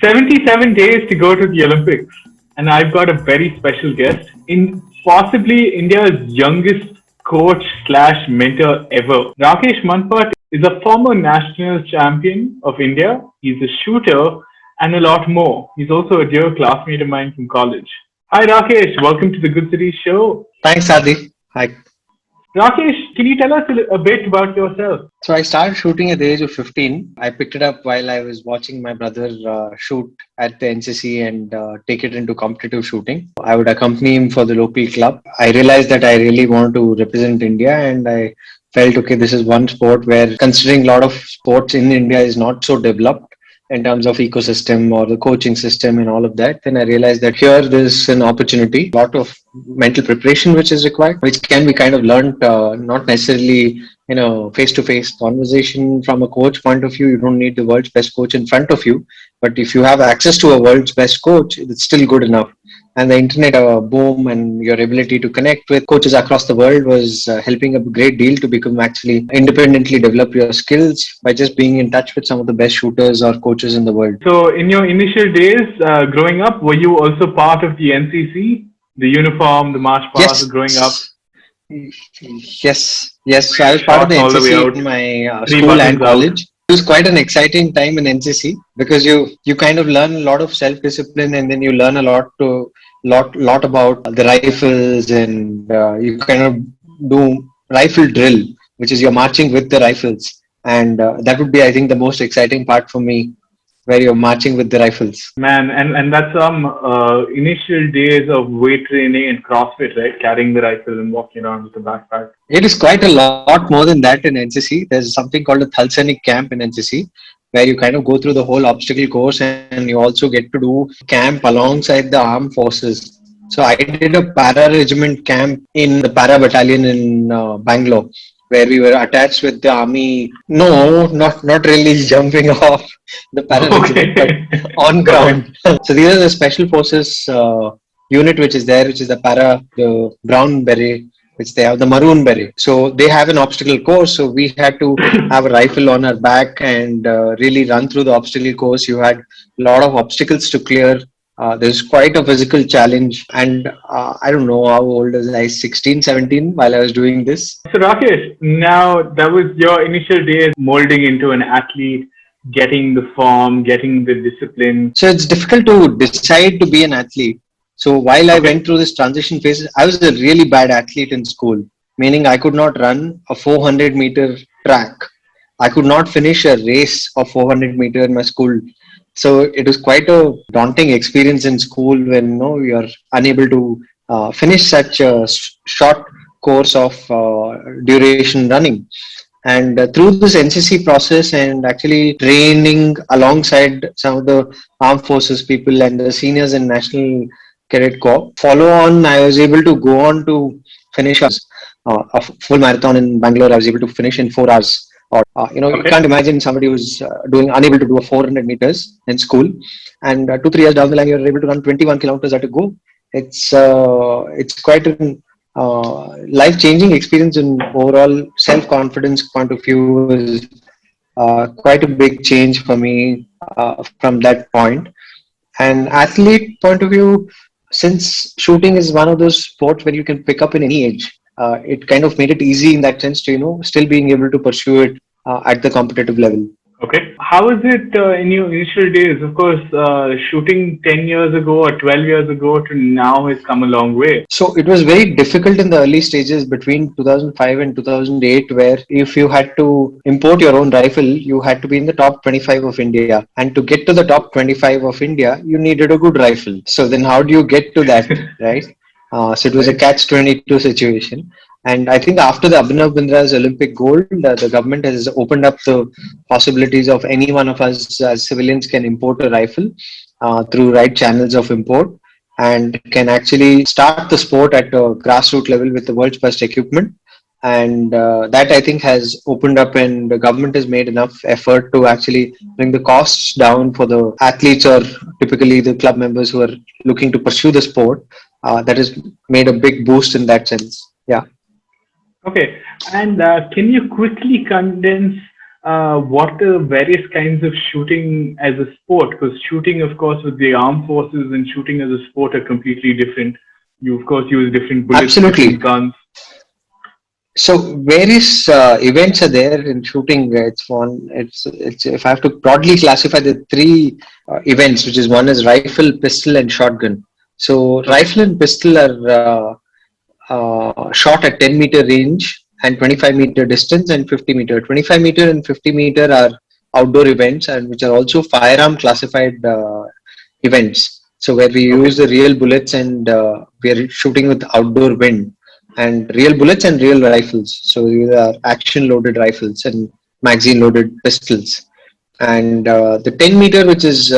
77 days to go to the Olympics, and I've got a very special guest in possibly India's youngest coach slash mentor ever. Rakesh Manpat is a former national champion of India. He's a shooter and a lot more. He's also a dear classmate of mine from college. Hi Rakesh, welcome to the Good City Show. Thanks, Adi. Hi. Rakesh, can you tell us a bit about yourself? So I started shooting at the age of 15. I picked it up while I was watching my brother shoot at the NCC and take it into competitive shooting. I would accompany him for the local club. I realized that I really wanted to represent India, and I felt, okay, this is one sport where, considering a lot of sports in India is not so developed in terms of ecosystem or the coaching system and all of that, then I realized that here there's an opportunity, a lot of mental preparation which is required, which can be kind of learned, not necessarily face-to-face conversation from a coach point of view. You don't need the world's best coach in front of you, but if you have access to a world's best coach, it's still good enough. And the internet boom and your ability to connect with coaches across the world was helping a great deal to become actually independently develop your skills by just being in touch with some of the best shooters or coaches in the world. So, in your initial days growing up, were you also part of the NCC, the uniform, the march past Yes. growing up? Yes. So I was part of the Shorts all the way NCC out, in my three school buttons and out. college. It was quite an exciting time in NCC because you kind of learn a lot of self discipline, and then you learn a lot about the rifles, and you kind of do rifle drill, which is you're marching with the rifles, and that would be, I think, the most exciting part for me, where you're marching with the rifles. Man, and that's some initial days of weight training and CrossFit, right? Carrying the rifle and walking around with the backpack. It is quite a lot more than that in NCC. There's something called a Thalsanic camp in NCC, where you kind of go through the whole obstacle course, and you also get to do camp alongside the armed forces. So I did a para regiment camp in the para battalion in Bangalore, where we were attached with the army. No, not really jumping off the para regiment, but Okay. on Okay. ground. So these are the special forces unit which is there, which is the para, the brown beret, which they have the maroon beret. So they have an obstacle course. So we had to have a rifle on our back and really run through the obstacle course. You had a lot of obstacles to clear. There's quite a physical challenge. And I don't know how old was I, 16, 17 while I was doing this. So Rakesh, now that was your initial days molding into an athlete, getting the form, getting the discipline. So it's difficult to decide to be an athlete. So while I Okay. went through this transition phase, I was a really bad athlete in school, meaning I could not run a 400-meter track. I could not finish a race of 400 meter in my school. So it was quite a daunting experience in school when you're unable to finish such a short course of duration running. And through this NCC process and actually training alongside some of the armed forces people and the seniors in National Cadet Corps, follow on, I was able to go on to finish a full marathon in Bangalore. I was able to finish in 4 hours. Or you Okay. can't imagine somebody who's doing unable to do a 400 meters in school, and 2 3 years down the line, you're able to run 21 kilometers at a go. It's quite an life changing experience, and overall self confidence point of view is quite a big change for me from that point. And athlete point of view, since shooting is one of those sports where you can pick up in any age, it kind of made it easy in that sense to still being able to pursue it at the competitive level. Okay. How was it in your initial days? Of course, shooting 10 years ago or 12 years ago to now has come a long way. So it was very difficult in the early stages between 2005 and 2008, where if you had to import your own rifle, you had to be in the top 25 of India. And to get to the top 25 of India, you needed a good rifle. So then how do you get to that, right? So it was a Right? catch 22 situation. And I think after the Abhinav Bindra's Olympic gold, the government has opened up the possibilities of any one of us as civilians can import a rifle through right channels of import, and can actually start the sport at a grassroots level with the world's best equipment. And that, I think, has opened up, and the government has made enough effort to actually bring the costs down for the athletes, or typically the club members who are looking to pursue the sport. That has made a big boost in that sense. Yeah. Okay. And can you quickly condense what the various kinds of shooting as a sport, because shooting, of course, with the armed forces and shooting as a sport are completely different. You, of course, use different bullets, different Absolutely. guns. So various events are there in shooting. It's one. It's if I have to broadly classify the three events, which is one is rifle, pistol, and shotgun. So Okay. rifle and pistol are shot at 10-meter range and 25-meter distance and 50-meter. 25-meter and 50-meter are outdoor events and which are also firearm classified events. So where we use Okay. the real bullets and we are shooting with outdoor wind and real bullets and real rifles. So these are action loaded rifles and magazine loaded pistols. And the 10-meter, which is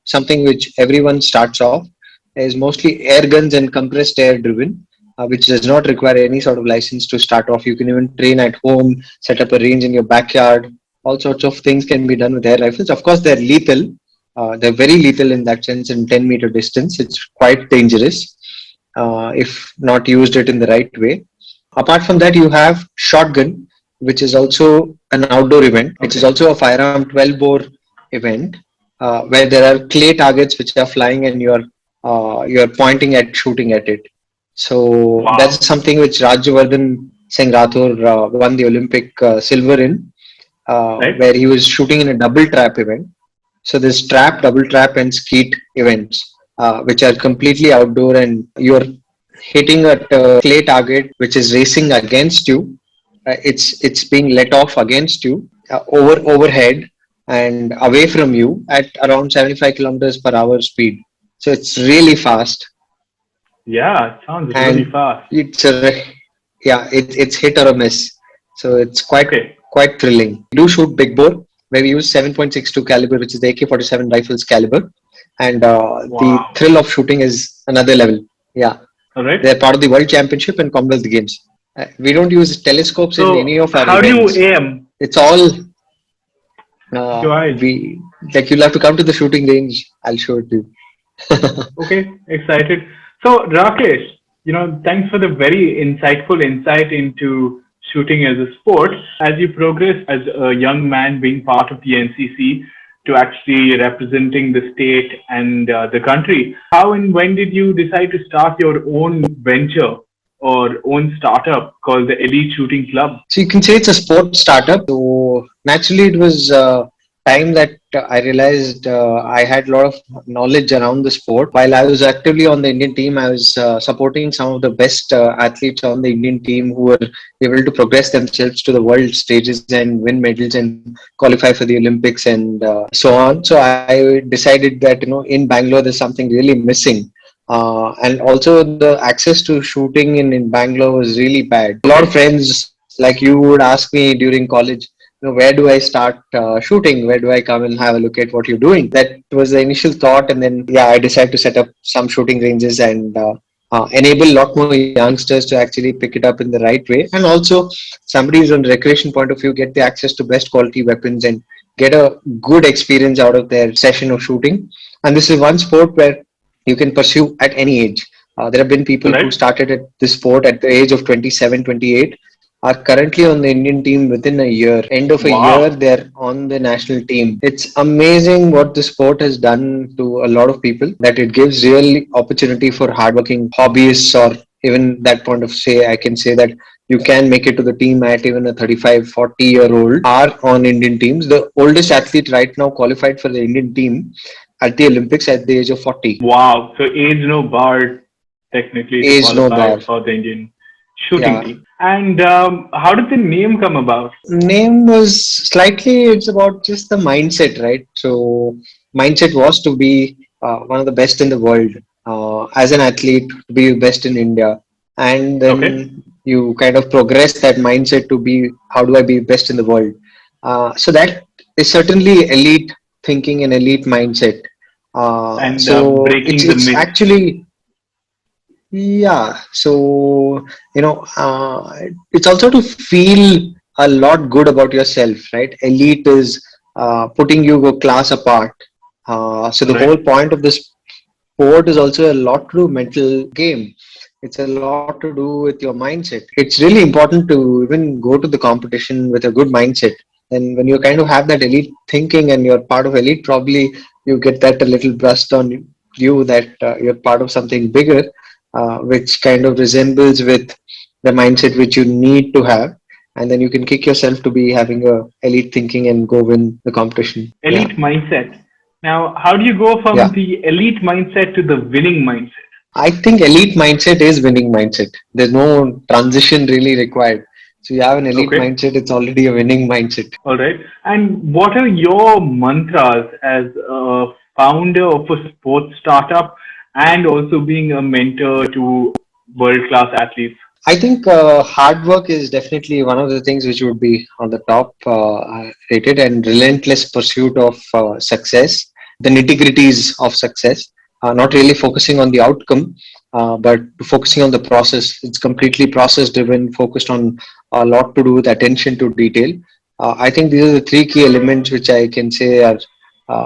something which everyone starts off, is mostly air guns and compressed air driven, which does not require any sort of license to start off. You can even train at home, set up a range in your backyard. All sorts of things can be done with air rifles. Of course, they're lethal. They're very lethal in that sense in 10-meter distance. It's quite dangerous if not used it in the right way. Apart from that, you have shotgun, which is also an outdoor event, which is Okay. also a firearm 12 bore event, where there are clay targets which are flying and you're pointing at shooting at it. So that's Wow. something which Rajyavardhan Singh Rathore won the Olympic silver in, Right. where he was shooting in a double trap event. So there's trap, double trap, and skeet events, which are completely outdoor, and you're hitting a clay target which is racing against you. It's being let off against you overhead and away from you at around 75 kilometers per hour speed. So it's really fast, Yeah, it sounds really and fast. it's a yeah, it's hit or a miss. So it's Okay. quite thrilling. We do shoot big bore where we use 7.62 caliber, which is the AK-47 rifles caliber, and the Wow. thrill of shooting is another level. Yeah, All right. they're part of the World Championship and Commonwealth Games. We don't use telescopes in any So, of our how do you events. aim? It's all Go ahead. we like. You'll have to come to the shooting range. I'll show it to you. Okay, excited. So, Rakesh, thanks for the very insightful insight into shooting as a sport. As you progress as a young man being part of the NCC to actually representing the state and the country, how and when did you decide to start your own venture or own startup called the Elite Shooting Club? So you can say it's a sports startup. So naturally, it was time that I realized I had a lot of knowledge around the sport. While I was actively on the Indian team, I was supporting some of the best athletes on the Indian team who were able to progress themselves to the world stages and win medals and qualify for the Olympics and so on. So I decided that in Bangalore there's something really missing. And also the access to shooting in Bangalore was really bad. A lot of Okay. friends like you would ask me during college, where do I start shooting? Where do I come and have a look at what you're doing? That was the initial thought. And then, yeah, I decided to set up some shooting ranges and enable a lot more youngsters to actually pick it up in the right way. And also, somebody who's on recreation point of view, get the access to best quality weapons and get a good experience out of their session of shooting. And this is one sport where you can pursue at any age. There have been people All who right. started at this sport at the age of 27, 28, are currently on the Indian team within a year. End of a year, Wow. they're on the national team. It's amazing what the sport has done to a lot of people, that it gives real opportunity for hardworking hobbyists, or even that point of say, I can say that you can make it to the team at even a 35, 40-year-old are on Indian teams. The oldest athlete right now qualified for the Indian team at the Olympics at the age of 40. Wow. So age no bar technically to Age no qualify bar. for the Indian shooting Yeah. team. And how did the name come about? Name was slightly, it's about just the mindset, right? So mindset was to be one of the best in the world as an athlete, to be best in India, and Okay. then you kind of progress that mindset to be how do I be best in the world. So that is certainly elite thinking and elite mindset. And So it's breaking the it's myth. actually, yeah. So, it's also to feel a lot good about yourself, right? Elite is putting you a class apart. So the whole Right. point of this sport is also a lot to do mental game. It's a lot to do with your mindset. It's really important to even go to the competition with a good mindset, And when you kind of have that elite thinking and you're part of elite, probably you get that a little brushed on you that you're part of something bigger, which kind of resembles with the mindset which you need to have. And then you can kick yourself to be having a elite thinking and go win the competition. Yeah. Elite mindset. Now, how do you go from Yeah. the elite mindset to the winning mindset? I think elite mindset is winning mindset. There's no transition really required. So you have an elite Okay. mindset, it's already a winning mindset. All right. And what are your mantras as a founder of a sports startup and also being a mentor to world class athletes? I think hard work is definitely one of the things which would be on the top rated, and relentless pursuit of success, the nitty gritties of success, not really focusing on the outcome, but focusing on the process. It's completely process driven, focused on a lot to do with attention to detail. I think these are the three key elements which I can say are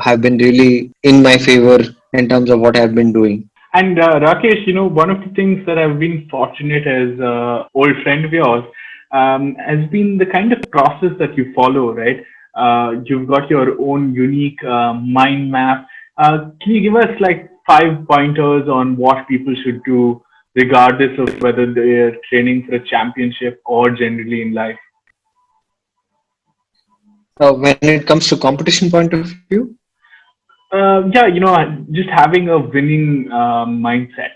have been really in my favor in terms of what I've been doing. And Rakesh, one of the things that I've been fortunate as old friend of yours has been the kind of process that you follow, right? You've got your own unique mind map. Can you give us like 5 pointers on what people should do, regardless of whether they're training for a championship or generally in life? When it comes to competition point of view, Yeah, just having a winning mindset.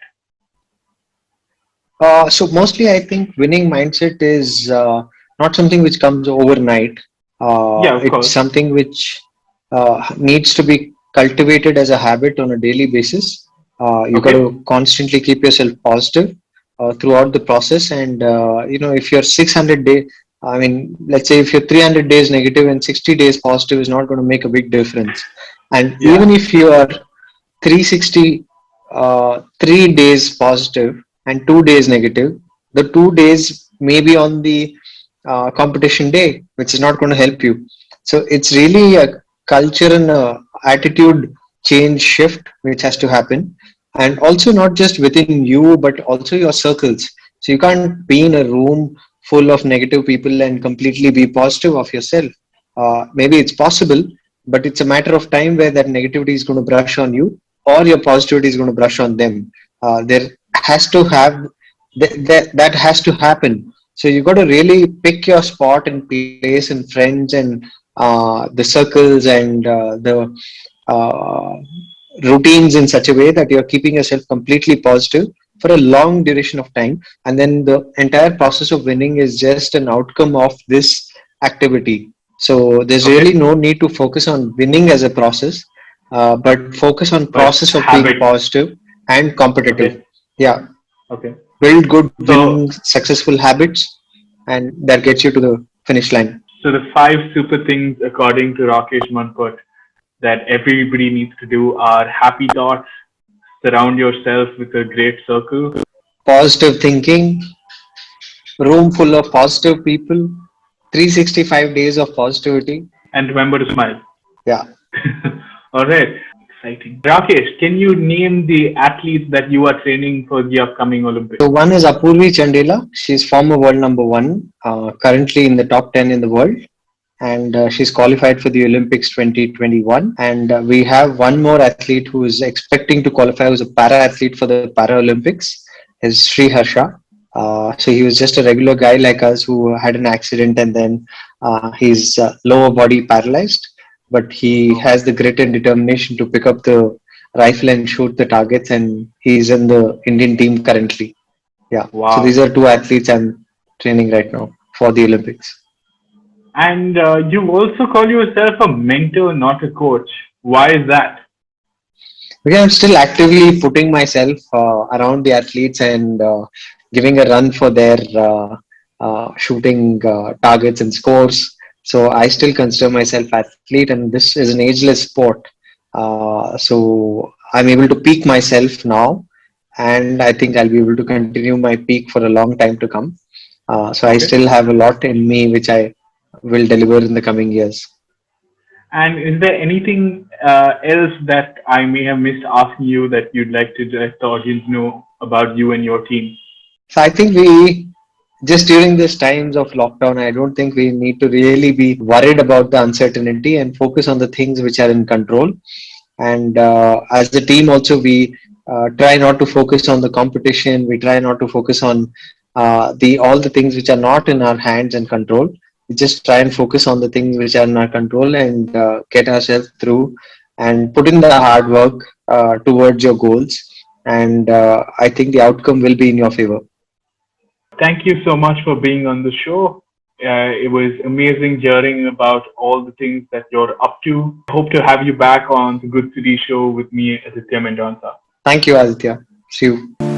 so mostly I think winning mindset is not something which comes overnight. Yeah, of It's course. something which needs to be cultivated as a habit on a daily basis. You got Okay. to constantly keep yourself positive throughout the process. And if you're 600 days, I mean, let's say if you're 300 days negative and 60 days positive is not going to make a big difference. And even Yeah. if you are 360 3 days positive and 2 days negative, the 2 days may be on the competition day, which is not going to help you. So it's really a culture and a attitude change shift which has to happen, and also not just within you but also your circles. So you can't be in a room full of negative people and completely be positive of yourself. Maybe it's possible, but it's a matter of time where that negativity is going to brush on you or your positivity is going to brush on them. There has to have that has to happen. So you got to really pick your spot and place and friends and the circles and uh, routines in such a way that you're keeping yourself completely positive for a long duration of time. And then the entire process of winning is just an outcome of this activity. So there's really Okay. no need to focus on winning as a process, but focus on But process of being habits. positive and competitive. Okay. Yeah, Okay. build good So, winning successful habits, and that gets you to the finish line. so the five super things, according to Rakesh Manput, that everybody needs to do are happy thoughts, surround yourself with a great circle, Positive thinking, room full of positive people, 365 days of positivity. and remember to smile. Yeah. All right. Exciting. Rakesh, can you name the athletes that you are training for the upcoming Olympics? So one is Apurvi Chandela. She's former world number one, currently in the top 10 in the world. And she's qualified for the Olympics 2021. And we have one more athlete who is expecting to qualify, who's a para athlete for the Paralympics, is Sri Harsha. So he was just a regular guy like us who had an accident, and then he's lower body paralyzed, but he has the grit and determination to pick up the rifle and shoot the targets, and he's in the Indian team currently. Yeah. So these Wow. are two athletes I'm training right now for the Olympics. And you also call yourself a mentor, not a coach. Why is that? Because I'm still actively putting myself around the athletes and giving a run for their shooting targets and scores. So I still consider myself athlete, and this is an ageless sport. So I'm able to peak myself now, and I think I'll be able to continue my peak for a long time to come. So I Okay. still have a lot in me which I will deliver in the coming years. And is there anything else that I may have missed asking you that you'd like to let the audience know about you and your team? So I think we just during these times of lockdown, I don't think we need to really be worried about the uncertainty and focus on the things which are in control. And as a team, also, we try not to focus on the competition. We try not to focus on the all the things which are not in our hands and control. We just try and focus on the things which are in our control and get ourselves through and put in the hard work towards your goals. And I think the outcome will be in your favor. Thank you so much for being on the show. It was amazing hearing about all the things that you're up to. Hope to have you back on the Good City show with me, Aditya Mendonca. Thank you, Aditya. See you.